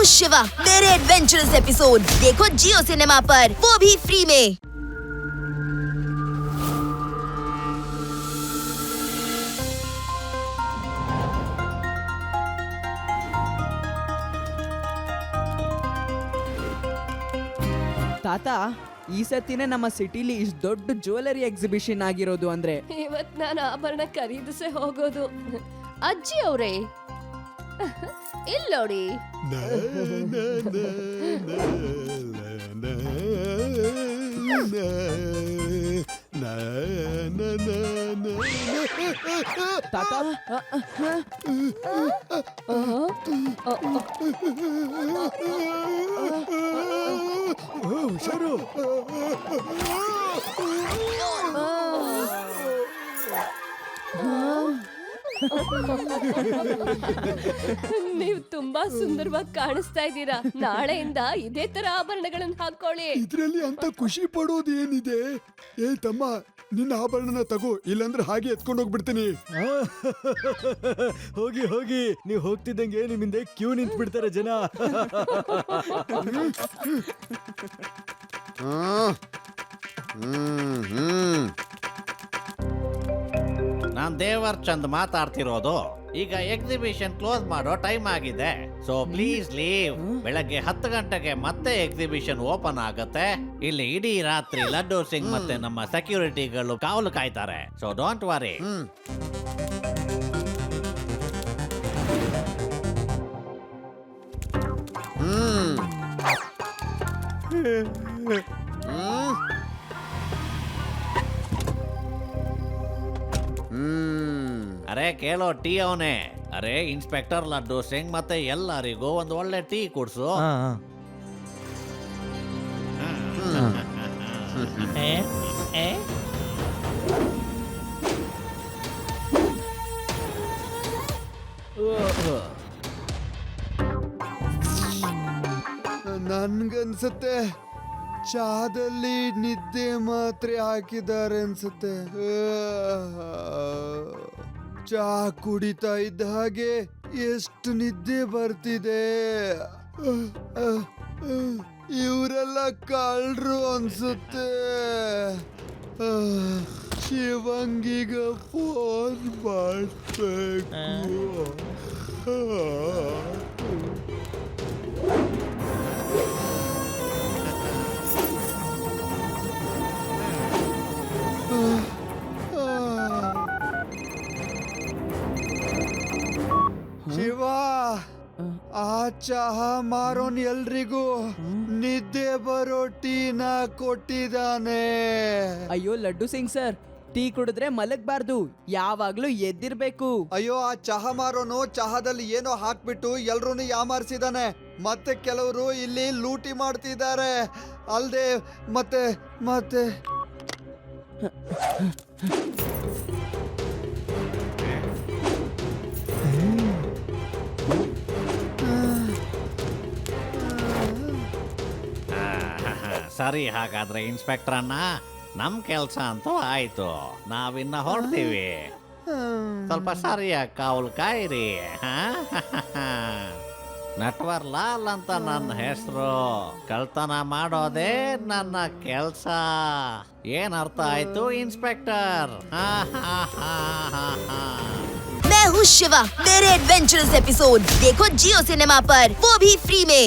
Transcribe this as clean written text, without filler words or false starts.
शिवा मेरे adventurous episode देखो जियो cinema पर, वो भी फ्री में। ತಾತ, ಈ ಸತಿನೇ ನಮ್ಮ ಸಿಟಿಲಿ ಇಷ್ಟು ದೊಡ್ಡ ಜ್ಯುವೆಲರಿ ಎಕ್ಸಿಬಿಷನ್ ಆಗಿರೋದು ಅಂದ್ರೆ ಇವತ್ ನಾನು ಆಭರಣ ಖರೀದಿಸೇ ಹೋಗೋದು. ಅಜ್ಜಿ ಅವ್ರೇ ಇಲ್ಲೋಡಿ. ತಾತ, ಹುಷಾರು. ನೀವ್ ತುಂಬಾ ಸುಂದರವಾಗಿ ಕಾಣಿಸ್ತಾ ಇದ್ದೀರಾ. ನಾಳೆಯಿಂದ ಇದೇ ತರ ಆಭರಣಗಳನ್ನ ಹಾಕೊಳ್ಳಿ. ಇದ್ರಲ್ಲಿ ಅಂತ ಖುಷಿ ಪಡೋದು ಏನಿದೆ? ಏ ತಮ್ಮ, ನಿನ್ನ ಆಭರಣನ ತಗೋ, ಇಲ್ಲಾಂದ್ರೆ ಹಾಗೆ ಎತ್ಕೊಂಡು ಹೋಗ್ಬಿಡ್ತೀನಿ. ಹೋಗಿ ಹೋಗಿ, ನೀವು ಹೋಗ್ತಿದ್ದಂಗೆ ನಿಮ್ಮಿಂದ ಕ್ಯೂ ನಿಂತ್ ಬಿಡ್ತಾರೆ ಜನ. ನಾನ್ ದೇವರ್ ಚಂದ್ ಮಾತಾಡ್ತಿರೋದು. ಈಗ ಎಕ್ಸಿಬಿಷನ್ ಕ್ಲೋಸ್ ಮಾಡೋ ಟೈಮ್ ಆಗಿದೆ, ಸೊ ಪ್ಲೀಸ್ ಲೀವ್. ಬೆಳಗ್ಗೆ 10 ಗಂಟೆಗೆ ಮತ್ತೆ ಎಕ್ಸಿಬಿಷನ್ ಓಪನ್ ಆಗುತ್ತೆ. ಇಲ್ಲಿ ಇಡೀ ರಾತ್ರಿ ಲಡ್ಡು ಸಿಂಗ್ ಮತ್ತೆ ನಮ್ಮ ಸೆಕ್ಯೂರಿಟಿಗಳು ಕಾವಲು ಕಾಯ್ತಾರೆ, ಸೊ ಡೋಂಟ್ ವರಿ. ಅರೆ ಕೇಳೋ ಟೀ ಅವನೇ. ಅರೆ ಇನ್ಸ್ಪೆಕ್ಟರ್ ಲಡ್ಡು ಸಿಂಗ್ ಮತ್ತೆ ಎಲ್ಲರಿಗೂ ಒಂದು ಒಳ್ಳೆ ಟೀ ಕುಡ್ಸು. ನನ್ಗನ್ಸುತ್ತೆ ಚಹಾದಲ್ಲಿ ನಿದ್ದೆ ಮಾತ್ರೆ ಹಾಕಿದ್ದಾರೆ ಅನ್ಸುತ್ತೆ. ಚಹಾ ಕುಡಿತಾ ಇದ್ದ ಹಾಗೆ ಎಷ್ಟು ನಿದ್ದೆ ಬರ್ತಿದೆ. ಇವರೆಲ್ಲ ಕಳ್ರು ಅನ್ಸುತ್ತೆ. ಶಿವಂಗಿಗ ಫೋನ್ ಮಾಡ್ಬೇಕು. ಶಿವ, ಆ ಚಹಾ ಮಾರೋನ್ ಎಲ್ರಿಗೂ ನಿದ್ದೆ ಬರೋ ಟೀನ ಕೊಟ್ಟಿದ್ದಾನೆ. ಅಯ್ಯೋ ಲಡ್ಡು ಸಿಂಗ್ ಸರ್, ಟೀ ಕುಡಿದ್ರೆ ಮಲಗಬಾರ್ದು, ಯಾವಾಗ್ಲೂ ಎದ್ದಿರ್ಬೇಕು. ಅಯ್ಯೋ, ಆ ಚಹಾ ಮಾರೋನು ಚಹಾದಲ್ಲಿ ಏನೋ ಹಾಕ್ಬಿಟ್ಟು ಎಲ್ರೂನು ಯಾಮಾರಿಸಿದಾನೆ. ಮತ್ತೆ ಕೆಲವರು ಇಲ್ಲಿ ಲೂಟಿ ಮಾಡ್ತಿದ್ದಾರೆ. ಅಲ್ದೆ ಮತ್ತೆ ಮತ್ತೆ ಸರಿ, ಹಾಗಾದ್ರೆ ಇನ್ಸ್ಪೆಕ್ಟರ್ ಅಣ್ಣ, ನಮ್ ಕೆಲ್ಸ ಅಂತೂ ಆಯ್ತು. ನಾವಿನ್ನ ಹೊರಡ್ತೀವಿ. ಸ್ವಲ್ಪ ಸರಿಯಾಗಿ ಕಾವಲು ಕಾಯಿರಿ. ನಟ್ವರ್ ಲಾಲ್ ಅಂತ ನನ್ನ ಹೆಸರು. ಕಳ್ತನ ಮಾಡೋದೇ ನನ್ನ ಕೆಲ್ಸ. ಏನ್ ಅರ್ಥ ಆಯ್ತು ಇನ್ಸ್ಪೆಕ್ಟರ್? मैं हूँ शिवा मेरे एडवेंचरस एपिसोड देखो जियो सिनेमा पर, वो भी फ्री में।